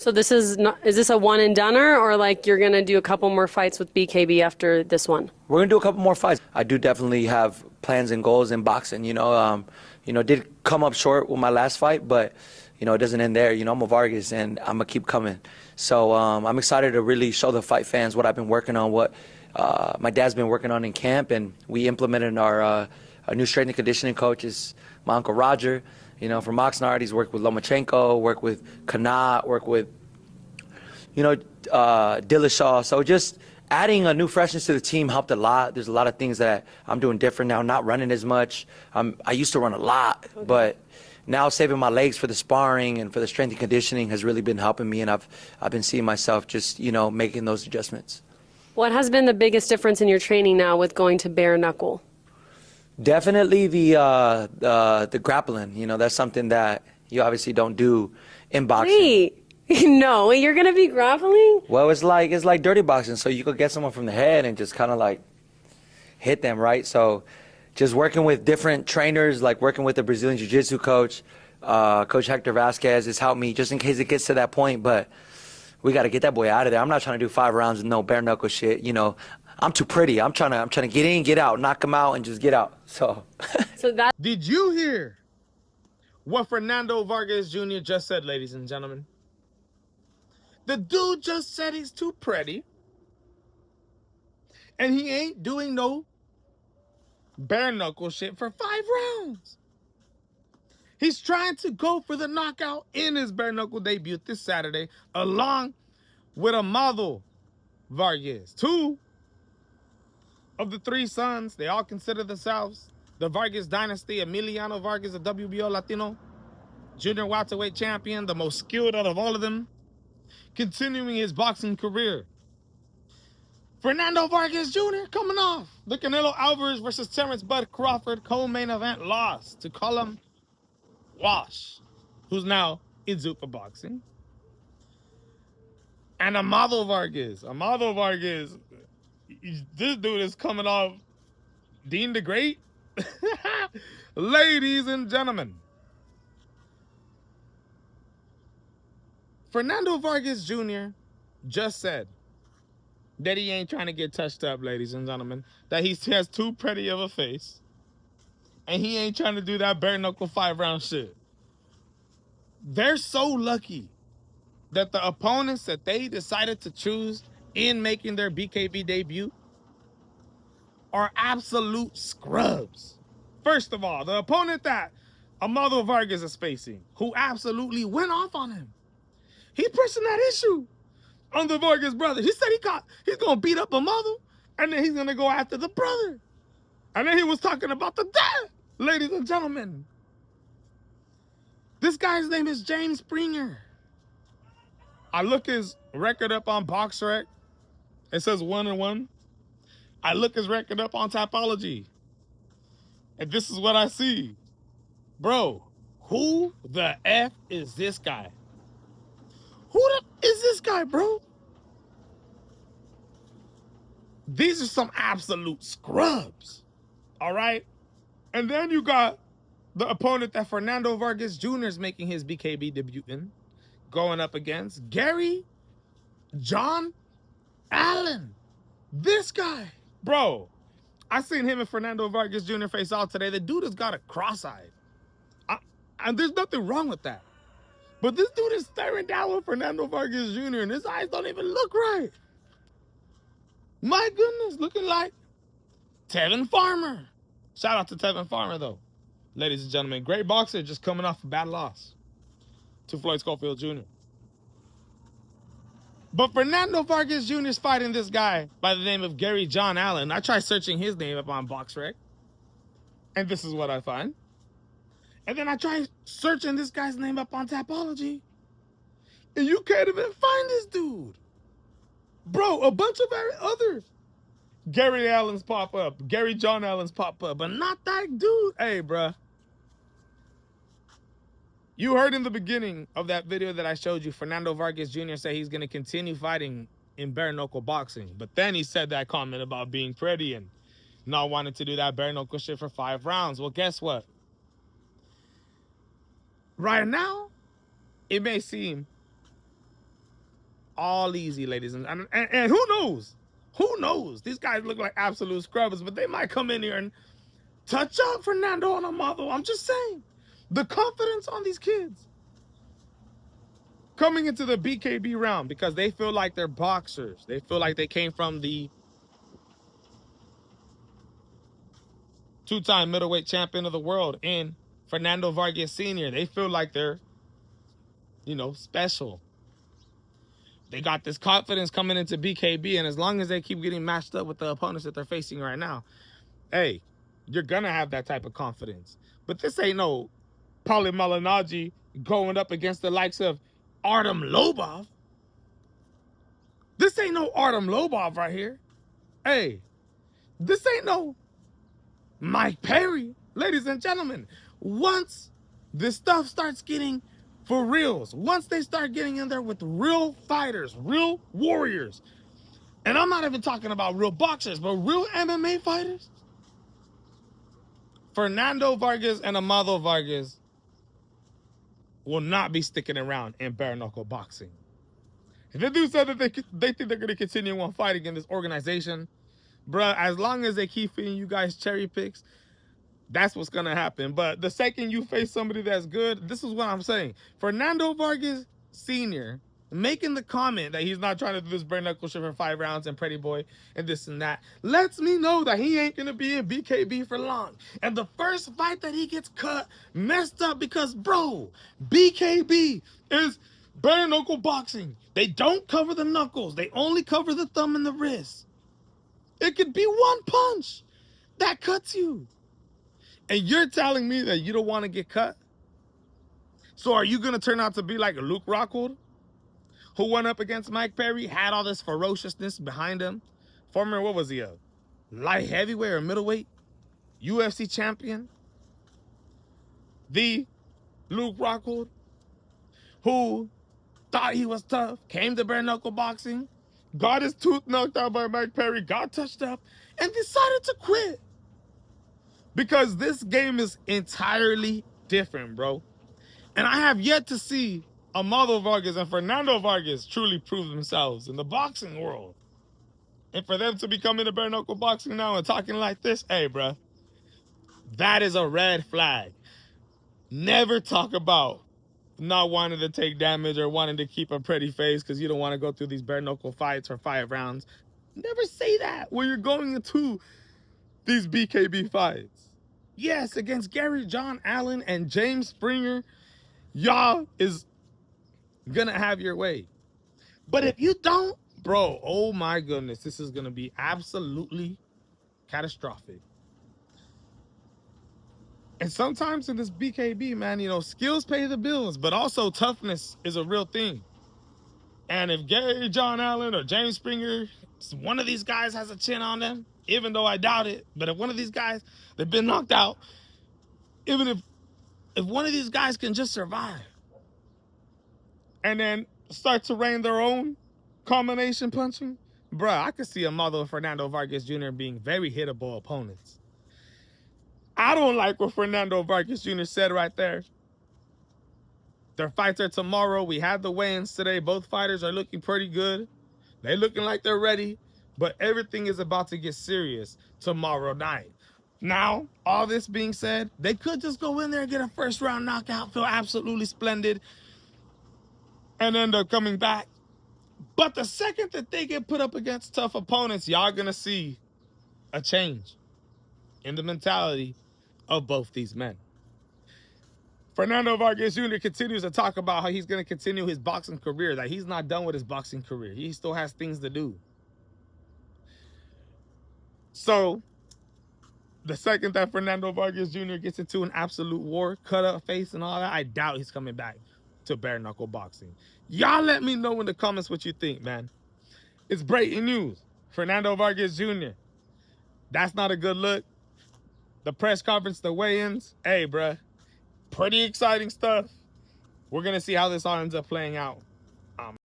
So this is not, is this a one and doneer, or like you're going to do a couple more fights with BKB after this one? We're going to do a couple more fights. I do definitely have plans and goals in boxing, did come up short with my last fight, but, it doesn't end there. I'm a Vargas, and I'm going to keep coming. So I'm excited to really show the fight fans what I've been working on, what my dad's been working on in camp, and we implemented our new strength and conditioning coach is my Uncle Roger. From Oxnard, he's worked with Lomachenko, worked with Kanat, worked with, Dillashaw. So just adding a new freshness to the team helped a lot. There's a lot of things that I'm doing different now, not running as much. I used to run a lot, but now saving my legs for the sparring and for the strength and conditioning has really been helping me, and I've been seeing myself just, making those adjustments. What has been the biggest difference in your training now with going to bare knuckle? Definitely the grappling. That's something that you obviously don't do in boxing. Wait, no, you're gonna be grappling? Well, it's like dirty boxing. So you could get someone from the head and just kind of like hit them, right? So just working with different trainers, like working with the Brazilian Jiu-Jitsu coach, Coach Hector Vasquez, has helped me just in case it gets to that point. But we got to get that boy out of there. I'm not trying to do 5 rounds with no bare knuckle shit. I'm too pretty. I'm trying to get in, get out, knock him out, and just get out. So that. Did you hear what Fernando Vargas Jr. just said, ladies and gentlemen? The dude just said he's too pretty, and he ain't doing no bare knuckle shit for 5 rounds. He's trying to go for the knockout in his bare knuckle debut this Saturday, along with Amado Vargas. 2 of the 3 sons, they all consider themselves the Vargas dynasty. Emiliano Vargas, a WBO Latino junior welterweight champion, the most skilled out of all of them, continuing his boxing career. Fernando Vargas Jr. coming off the Canelo Alvarez versus Terrence Bud Crawford co-main event loss to Colum Walsh, who's now in Zuffa Boxing. And Amado Vargas, this dude is coming off Dean the Great. Ladies and gentlemen, Fernando Vargas Jr. just said that he ain't trying to get touched up, ladies and gentlemen, that he has too pretty of a face, and he ain't trying to do that bare knuckle 5-round shit. They're so lucky that the opponents that they decided to choose in making their BKB debut are absolute scrubs. First of all, the opponent that Amado Vargas is facing, who absolutely went off on him, he's pressing that issue on the Vargas brother. He said he's gonna beat up Amado, and then he's gonna go after the brother. And then he was talking about the dad, ladies and gentlemen. This guy's name is James Springer. I look his record up on BoxRec. It says 1-1. I look his record up on Tapology, and this is what I see. Bro, who the F is this guy? Who the is this guy, bro? These are some absolute scrubs, all right? And then you got the opponent that Fernando Vargas Jr. is making his BKB debut in, going up against Gary John Allen. This guy, bro, I seen him and Fernando Vargas Jr. face off today. The dude has got a cross-eyed. And there's nothing wrong with that. But this dude is staring down with Fernando Vargas Jr. and his eyes don't even look right. My goodness, looking like Tevin Farmer. Shout out to Tevin Farmer, though. Ladies and gentlemen, great boxer, just coming off a bad loss to Floyd Schofield Jr. But Fernando Vargas Jr. is fighting this guy by the name of Gary John Allen. I tried searching his name up on BoxRec, and this is what I find. And then I tried searching this guy's name up on Tapology, and you can't even find this dude. Bro, a bunch of others. Gary Allen's pop up. Gary John Allen's pop up, but not that dude. Hey, bruh. You heard in the beginning of that video that I showed you, Fernando Vargas Jr. say he's going to continue fighting in bare knuckle boxing. But then he said that comment about being pretty and not wanting to do that bare knuckle shit for 5 rounds. Well, guess what? Right now, it may seem all easy, ladies. And who knows? Who knows? These guys look like absolute scrubbers, but they might come in here and touch up Fernando and Amado. I'm just saying. The confidence on these kids coming into the BKB round because they feel like they're boxers. They feel like they came from the two-time middleweight champion of the world in Fernando Vargas Sr. They feel like they're, you know, special. They got this confidence coming into BKB, and as long as they keep getting matched up with the opponents that they're facing right now, hey, you're going to have that type of confidence. But this ain't no Paulie Malignaggi going up against the likes of Artem Lobov. This ain't no Artem Lobov right here. Hey, this ain't no Mike Perry. Ladies and gentlemen, once this stuff starts getting for reals, once they start getting in there with real fighters, real warriors, and I'm not even talking about real boxers, but real MMA fighters, Fernando Vargas and Amado Vargas will not be sticking around in bare knuckle boxing. If the dude said that they think they're going to continue on fighting in this organization, bruh, as long as they keep feeding you guys cherry picks, that's what's going to happen. But the second you face somebody that's good, this is what I'm saying. Fernando Vargas Sr. making the comment that he's not trying to do this bare knuckle shit for 5 rounds and Pretty Boy and this and that lets me know that he ain't going to be in BKB for long. And the first fight that he gets cut messed up because, bro, BKB is bare knuckle boxing. They don't cover the knuckles. They only cover the thumb and the wrist. It could be one punch that cuts you. And you're telling me that you don't want to get cut? So are you going to turn out to be like Luke Rockhold, who went up against Mike Perry, had all this ferociousness behind him? Former, what was he, a light heavyweight or middleweight? UFC champion? The Luke Rockhold, who thought he was tough, came to bare knuckle boxing, got his tooth knocked out by Mike Perry, got touched up, and decided to quit. Because this game is entirely different, bro. And I have yet to see Amado Vargas and Fernando Vargas truly prove themselves in the boxing world. And for them to be coming to bare knuckle boxing now and talking like this, hey, bro, that is a red flag. Never talk about not wanting to take damage or wanting to keep a pretty face because you don't want to go through these bare knuckle fights for 5 rounds. Never say that when you're going into these BKB fights. Yes, against Gary John Allen and James Springer, y'all is gonna have your way. But if you don't, bro, oh my goodness, this is gonna be absolutely catastrophic. And sometimes in this BKB, man, you know, skills pay the bills, but also toughness is a real thing. And if Gary John Allen or James Springer, one of these guys has a chin on them, even though I doubt it, but if one of these guys, they've been knocked out, even if one of these guys can just survive and then start to rain their own combination punching, bruh, I could see Amado and Fernando Vargas Jr. being very hittable opponents. I don't like what Fernando Vargas Jr. said right there. Their fights are tomorrow. We had the weigh-ins today. Both fighters are looking pretty good. They're looking like they're ready, but everything is about to get serious tomorrow night. Now, all this being said, they could just go in there and get a first-round knockout, feel absolutely splendid, and end up coming back. But the second that they get put up against tough opponents, y'all gonna see a change in the mentality of both these men. Fernando Vargas Jr. continues to talk about how he's going to continue his boxing career, that he's not done with his boxing career. He still has things to do. So, the second that Fernando Vargas Jr. gets into an absolute war, cut up face and all that, I doubt he's coming back to bare knuckle boxing. Y'all let me know in the comments what you think, man. It's breaking news. Fernando Vargas Jr. That's not a good look. The press conference, the weigh-ins, hey, bruh. Pretty exciting stuff. We're going to see how this all ends up playing out.